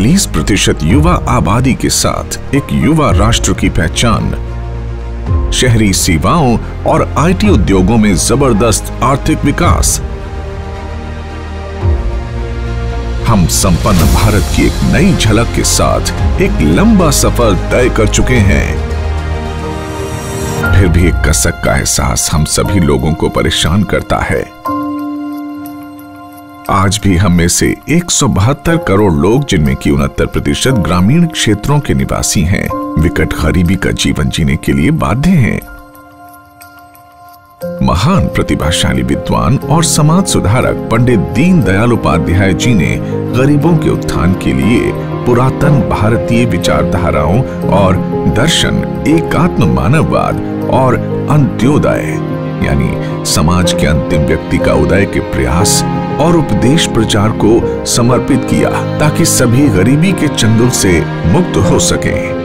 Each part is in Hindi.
40% युवा आबादी के साथ एक युवा राष्ट्र की पहचान, शहरी सेवाओं और आईटी उद्योगों में जबरदस्त आर्थिक विकास। हम संपन्न भारत की एक नई झलक के साथ एक लंबा सफर तय कर चुके हैं। फिर भी एक कसक का एहसास हम सभी लोगों को परेशान करता है। आज भी हम में से 172 करोड़ लोग, जिनमें की 69% ग्रामीण क्षेत्रों के निवासी हैं, विकट गरीबी का जीवन जीने के लिए बाध्य हैं। महान प्रतिभाशाली विद्वान और समाज सुधारक पंडित दीनदयाल उपाध्याय जी ने गरीबों के उत्थान के लिए पुरातन भारतीय विचारधाराओं और दर्शन एकात्म मानववाद और अंत्योदय यानी समाज के अंतिम व्यक्ति का उदय के प्रयास और उपदेश प्रचार को समर्पित किया, ताकि सभी गरीबी के चंगुल से मुक्त हो सकें।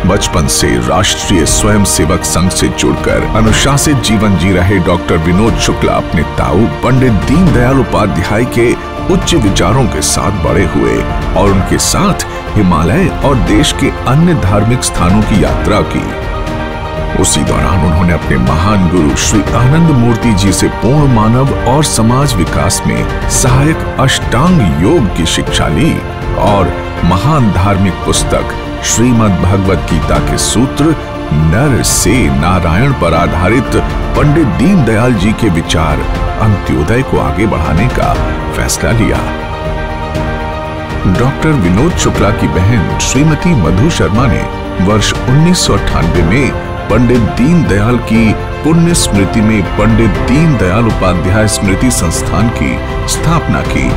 बचपन से राष्ट्रीय स्वयंसेवक संघ से जुड़कर अनुशासित जीवन जी रहे डॉक्टर विनोद शुक्ला अपने ताऊ पंडित दीनदयाल उपाध्याय के उच्च विचारों के साथ बड़े हुए और उनके साथ हिमालय और देश के अन्य धार्मिक स्थानों की यात्रा की। उसी दौरान उन्होंने अपने महान गुरु श्री आनंद मूर्ति जी से पूर्ण मानव और समाज विकास में सहायक अष्टांग योग की शिक्षा ली और महान धार्मिक पुस्तक श्रीमद् भगवत गीता के सूत्र नर से नारायण पर आधारित पंडित दीनदयाल जी के विचार अंत्योदय को आगे बढ़ाने का फैसला लिया। डॉक्टर विनोद शुक्ला की बहन श्रीमती मधु शर्मा ने वर्ष 1998 में पंडित दीनदयाल की पुण्य स्मृति में पंडित दीनदयाल उपाध्याय स्मृति संस्थान की स्थापना की।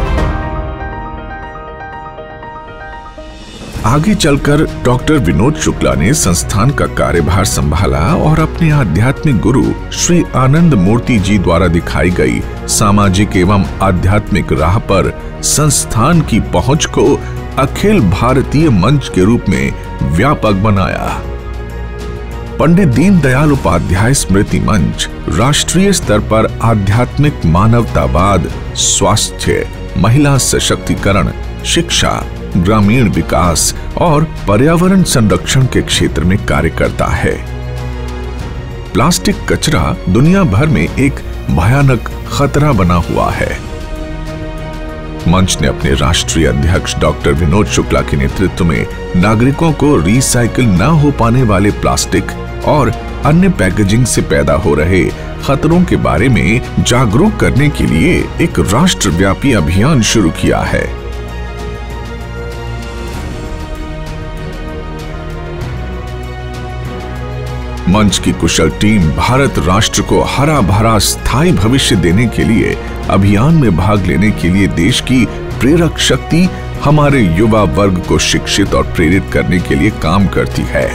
आगे चलकर डॉक्टर विनोद शुक्ला ने संस्थान का कार्यभार संभाला और अपने आध्यात्मिक गुरु श्री आनंद मूर्ति जी द्वारा दिखाई गई सामाजिक एवं आध्यात्मिक राह पर संस्थान की पहुंच को अखिल भारतीय मंच के रूप में व्यापक बनाया। पंडित दीनदयाल उपाध्याय स्मृति मंच राष्ट्रीय स्तर पर आध्यात्मिक मानवतावाद, स्वास्थ्य, महिला सशक्तिकरण, शिक्षा, ग्रामीण विकास और पर्यावरण संरक्षण के क्षेत्र में कार्य करता है। प्लास्टिक कचरा दुनिया भर में एक भयानक खतरा बना हुआ है। मंच ने अपने राष्ट्रीय अध्यक्ष डॉक्टर विनोद शुक्ला के नेतृत्व में नागरिकों को रिसाइकिल न हो पाने वाले प्लास्टिक और अन्य पैकेजिंग से पैदा हो रहे खतरों के बारे में जागरूक करने के लिए एक राष्ट्रव्यापी अभियान शुरू किया है। मंच की कुशल टीम भारत राष्ट्र को हरा भरा स्थायी भविष्य देने के लिए अभियान में भाग लेने के लिए देश की प्रेरक शक्ति हमारे युवा वर्ग को शिक्षित और प्रेरित करने के लिए काम करती है।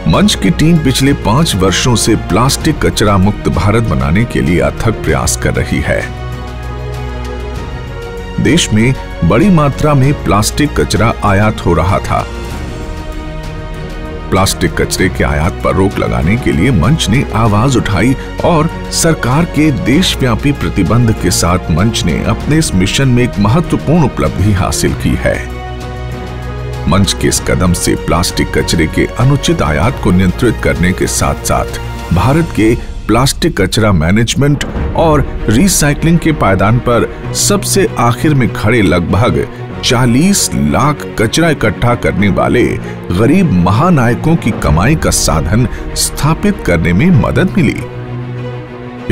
मंच की टीम पिछले 5 वर्षों से प्लास्टिक कचरा मुक्त भारत बनाने के लिए अथक प्रयास कर रही है। देश में बड़ी मात्रा में प्लास्टिक कचरा आयात हो रहा था। प्लास्टिक कचरे के आयात पर रोक लगाने के लिए मंच ने आवाज उठाई और सरकार के देशव्यापी प्रतिबंध के साथ मंच ने अपने इस मिशन में एक महत्वपूर्ण उपलब्धि हासिल की है। मंच के इस कदम से प्लास्टिक कचरे के अनुचित आयात को नियंत्रित करने के साथ साथ भारत के प्लास्टिक कचरा मैनेजमेंट और रिसाइकलिंग के पायदान पर सबसे आखिर में खड़े लगभग 40 लाख कचरा इकट्ठा करने वाले गरीब महानायकों की कमाई का साधन स्थापित करने में मदद मिली।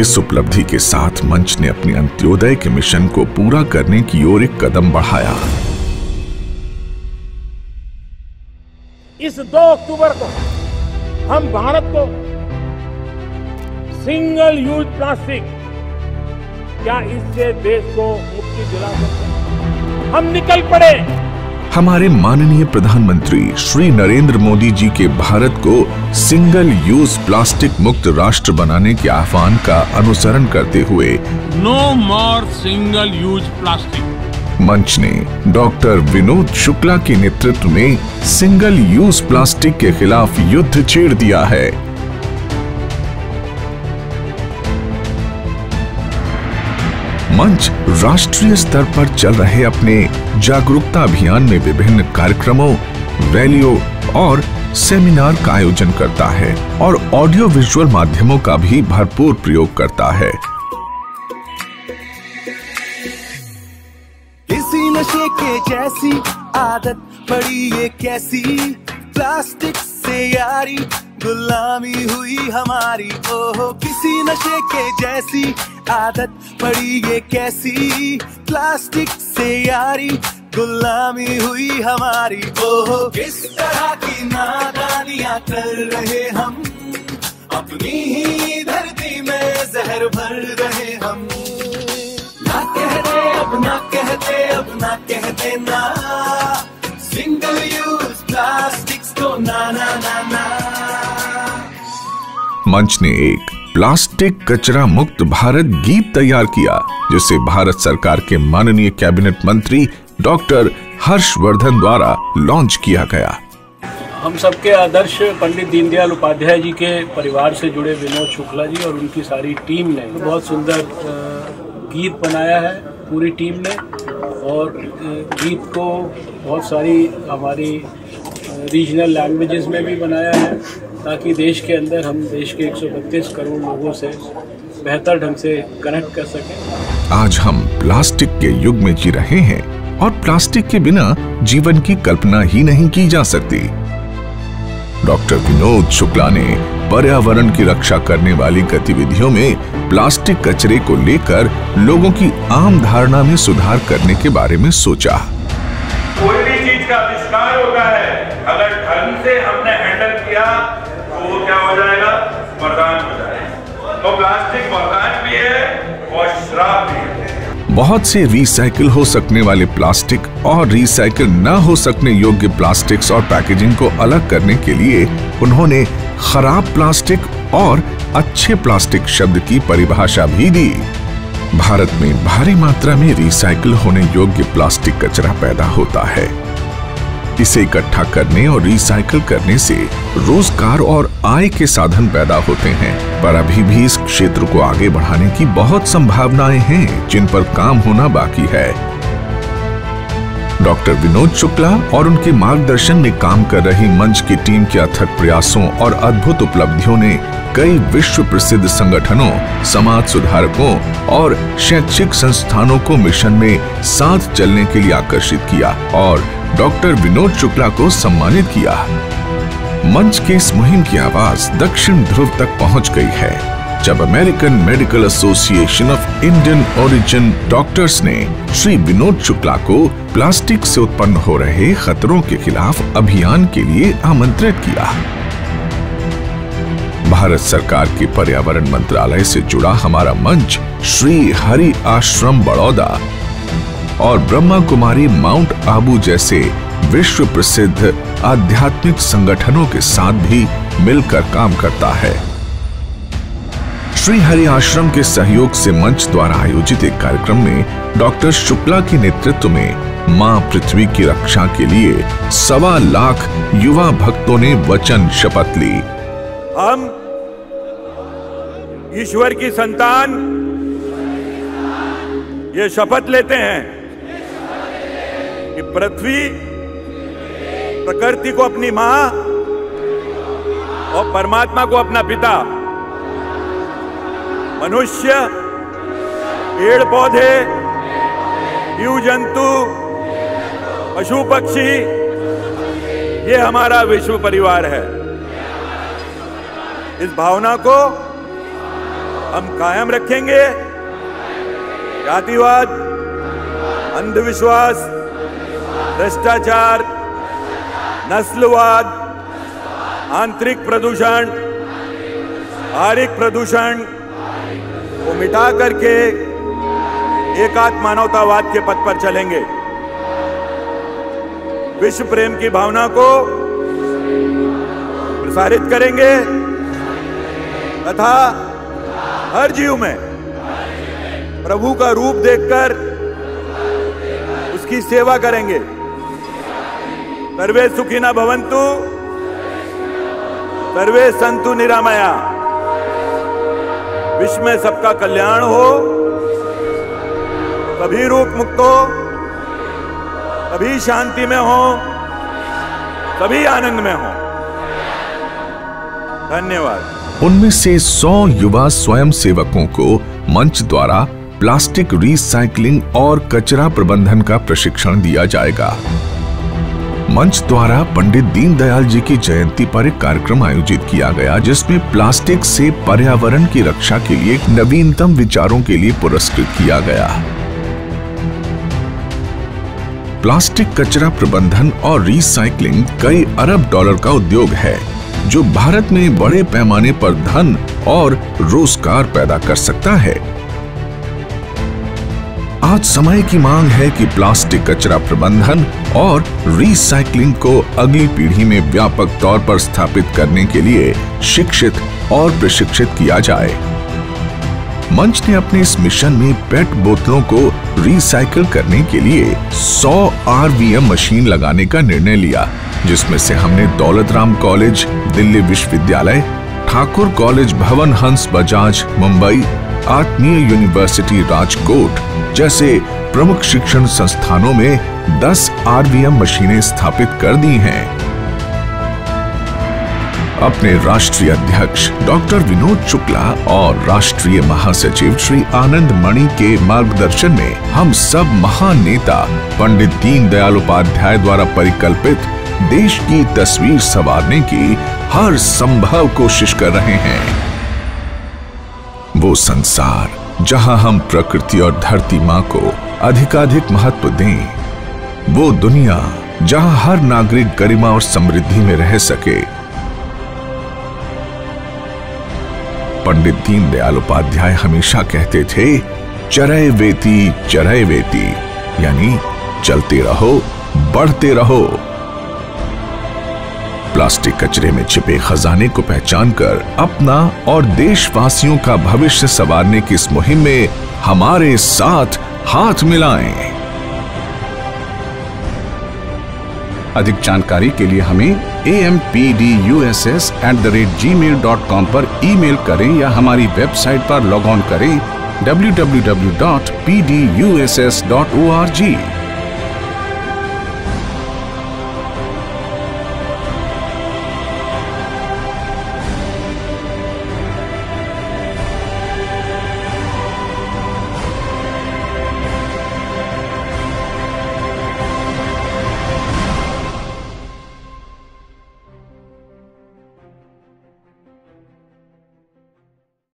इस उपलब्धि के साथ मंच ने अपने अंत्योदय के मिशन को पूरा करने की ओर एक कदम बढ़ाया। इस 2 अक्टूबर को हम भारत को सिंगल यूज प्लास्टिक, क्या इससे देश को मुक्ति दिला सकते हैं? हम निकल पड़े। हमारे माननीय प्रधानमंत्री श्री नरेंद्र मोदी जी के भारत को सिंगल यूज प्लास्टिक मुक्त राष्ट्र बनाने के आह्वान का अनुसरण करते हुए नो मोर सिंगल यूज प्लास्टिक मंच ने डॉक्टर विनोद शुक्ला के नेतृत्व में सिंगल यूज प्लास्टिक के खिलाफ युद्ध छेड़ दिया है। मंच राष्ट्रीय स्तर पर चल रहे अपने जागरूकता अभियान में विभिन्न कार्यक्रमों, रैलियों और सेमिनार का आयोजन करता है और ऑडियो विजुअल माध्यमों का भी भरपूर प्रयोग करता है। किसी नशे के जैसी आदत पड़ी ये कैसी, प्लास्टिक से यारी गुलामी हुई हमारी। ओहो किसी नशे के जैसी आदत पड़ी ये कैसी, प्लास्टिक से यारी गुलामी हुई हमारी। ओहो किस तरह की नादानियां कर रहे हम, अपनी ही धरती में जहर भर रहे हम। ना कहते अब ना कहते अब ना कहते ना, सिंगल यूज प्लास्टिक्स को ना ना ना ना। मंच ने एक प्लास्टिक कचरा मुक्त भारत गीत तैयार किया, जिसे भारत सरकार के माननीय कैबिनेट मंत्री डॉक्टर हर्षवर्धन द्वारा लॉन्च किया गया। हम सबके आदर्श पंडित दीनदयाल उपाध्याय जी के परिवार से जुड़े विनोद शुक्ला जी और उनकी सारी टीम ने बहुत सुंदर गीत बनाया है, पूरी टीम ने। और गीत को बहुत सारी हमारी रीजनल लैंग्वेजेस में भी बनाया है, ताकि देश के अंदर हम देश के 132 करोड़ लोगों से बेहतर ढंग से कनेक्ट कर सकें। आज हम प्लास्टिक के युग में जी रहे हैं और प्लास्टिक के बिना जीवन की कल्पना ही नहीं की जा सकती। डॉक्टर विनोद शुक्ला ने पर्यावरण की रक्षा करने वाली गतिविधियों में प्लास्टिक कचरे को लेकर लोगों की आम धारणा में सुधार करने के बारे में सोचा। कोई भी चीज का आविष्कार होता है, अगर ढंग से हमने हैंडल किया तो वो क्या हो जाएगा, वरदान हो जाएगा। तो प्लास्टिक वरदान भी है और श्राप भी है। बहुत से रिसाइकिल हो सकने वाले प्लास्टिक और रिसाइकिल न हो सकने योग्य प्लास्टिक्स और पैकेजिंग को अलग करने के लिए उन्होंने खराब प्लास्टिक और अच्छे प्लास्टिक शब्द की परिभाषा भी दी। भारत में भारी मात्रा में रिसाइकिल होने योग्य प्लास्टिक कचरा पैदा होता है। इसे इकट्ठा करने और रिसाइकिल करने से रोजगार और आय के साधन पैदा होते हैं, पर अभी भी इस क्षेत्र को आगे बढ़ाने की बहुत संभावनाएं हैं, जिन पर काम होना बाकी है। डॉक्टर विनोद शुक्ला और उनके मार्गदर्शन में काम कर रही मंच की टीम के अथक प्रयासों और अद्भुत उपलब्धियों ने कई विश्व प्रसिद्ध संगठनों, समाज सुधारकों और शैक्षिक संस्थानों को मिशन में साथ चलने के लिए आकर्षित किया और डॉक्टर विनोद शुक्ला को सम्मानित किया। मंच के इस मुहिम की आवाज दक्षिण ध्रुव तक पहुंच गई है, जब American medical association of Indian origin doctors ने श्री विनोद शुक्ला को प्लास्टिक से उत्पन्न हो रहे खतरों के खिलाफ अभियान के लिए आमंत्रित किया। भारत सरकार के पर्यावरण मंत्रालय से जुड़ा हमारा मंच श्री हरि आश्रम बड़ौदा और ब्रह्मा कुमारी माउंट आबू जैसे विश्व प्रसिद्ध आध्यात्मिक संगठनों के साथ भी मिलकर काम करता है। श्री हरि आश्रम के सहयोग से मंच द्वारा आयोजित एक कार्यक्रम में डॉक्टर शुक्ला के नेतृत्व में मां पृथ्वी की रक्षा के लिए 1.25 लाख युवा भक्तों ने वचन शपथ ली। हम ईश्वर की संतान ये शपथ लेते हैं कि पृथ्वी प्रकृति को अपनी मां और परमात्मा को अपना पिता, मनुष्य, पेड़ पौधे, जीव जंतु, पशु पक्षी, ये हमारा विश्व परिवार है। इस भावना को हम कायम रखेंगे। जातिवाद, अंधविश्वास, भ्रष्टाचार, नस्लवाद, आंतरिक प्रदूषण, बाहरिक प्रदूषण को मिटा करके एकात्म मानवतावाद के पथ पर चलेंगे। विश्व प्रेम की भावना को प्रसारित करेंगे तथा हर जीव में प्रभु का रूप देखकर उसकी सेवा करेंगे। सर्वे सुखिनः भवन्तु, सर्वे सन्तु निरामया। विश्व में सबका कल्याण हो, सभी रोग मुक्त हो, सभी शांति में हो, सभी आनंद में हो। धन्यवाद। उनमें से 100 युवा स्वयं सेवकों को मंच द्वारा प्लास्टिक रिसाइकलिंग और कचरा प्रबंधन का प्रशिक्षण दिया जाएगा। मंच द्वारा पंडित दीनदयाल जी की जयंती पर एक कार्यक्रम आयोजित किया गया, जिसमें प्लास्टिक से पर्यावरण की रक्षा के लिए नवीनतम विचारों के लिए पुरस्कृत किया गया। प्लास्टिक कचरा प्रबंधन और रिसाइकलिंग कई अरब डॉलर का उद्योग है, जो भारत में बड़े पैमाने पर धन और रोजगार पैदा कर सकता है। आज समय की मांग है कि प्लास्टिक कचरा प्रबंधन और रिसाइकलिंग को अगली पीढ़ी में व्यापक तौर पर स्थापित करने के लिए शिक्षित और प्रशिक्षित किया जाए। मंच ने अपने इस मिशन में पेट बोतलों को रिसाइकिल करने के लिए 100 RVM मशीन लगाने का निर्णय लिया, जिसमें से हमने दौलत राम कॉलेज दिल्ली विश्वविद्यालय, ठाकुर कॉलेज भवन हंस बजाज मुंबई, आत्मीय यूनिवर्सिटी राजकोट जैसे प्रमुख शिक्षण संस्थानों में 10 RVM मशीनें स्थापित कर दी हैं। अपने राष्ट्रीय अध्यक्ष डॉक्टर विनोद शुक्ला और राष्ट्रीय महासचिव श्री आनंद मणि के मार्गदर्शन में हम सब महान नेता पंडित दीनदयाल उपाध्याय द्वारा परिकल्पित देश की तस्वीर संवारने की हर संभव कोशिश कर रहे हैं। वो संसार जहां हम प्रकृति और धरती मां को अधिकाधिक महत्व दें, वो दुनिया जहां हर नागरिक गरिमा और समृद्धि में रह सके। पंडित दीनदयाल उपाध्याय हमेशा कहते थे, चरय वेती, यानी चलते रहो, बढ़ते रहो। प्लास्टिक कचरे में छिपे खजाने को पहचानकर अपना और देशवासियों का भविष्य संवारने की इस मुहिम में हमारे साथ हाथ मिलाएं। अधिक जानकारी के लिए हमें ampduss@gmail.com पर ईमेल करें या हमारी वेबसाइट पर लॉग ऑन करें www.pduss.org।